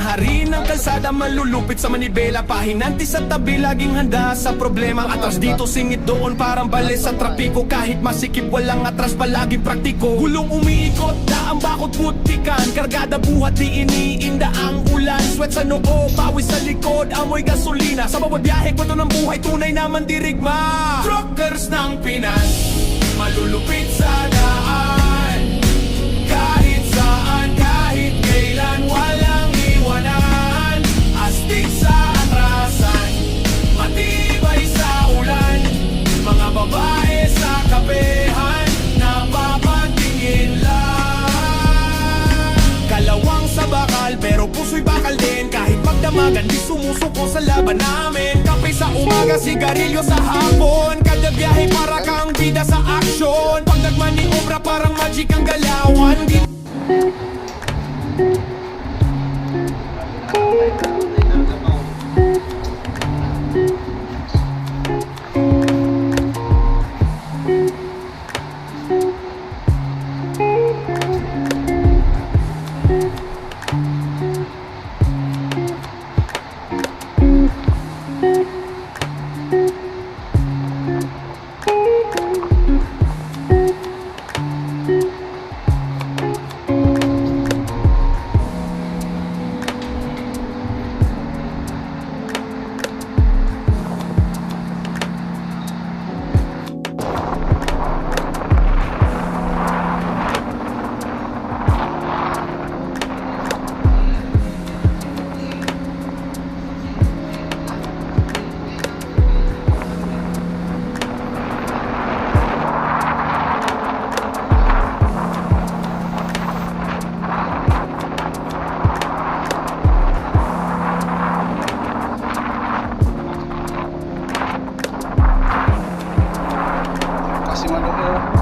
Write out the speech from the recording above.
hari ng kalsada, malulupit sa manibela. Pahinanti sa tabi, laging handa sa problema. Atras dito, singit doon, parang bali sa trapiko. Kahit masikip, walang atras, palaging praktiko. Gulong umiikot, daang bakot putikan. Kargada buhat, di iniinda ang ulan. Sweat sa noo, pawis sa likod, amoy gasolina. Sa bawat biyahe, kwento ng buhay, tunay na mandirigma. Truckers ng Pinas, malulupit sa daan. Kahit saan, kahit kailan, walang iwanan. Astig sa atrasan, matibay sa ulan. Mga babae sa kapehan, napapatingin lang. Kalawang sa bakal, pero puso'y bakal din. Kahit magdamagan, di sumusuko sa laban namin. Kape sa umaga, sigarilyo sa hapon. Kada biyahe para kang bida sa aksyon. Pag nagmaniobra, parang magic ang galawan. Kasi manoo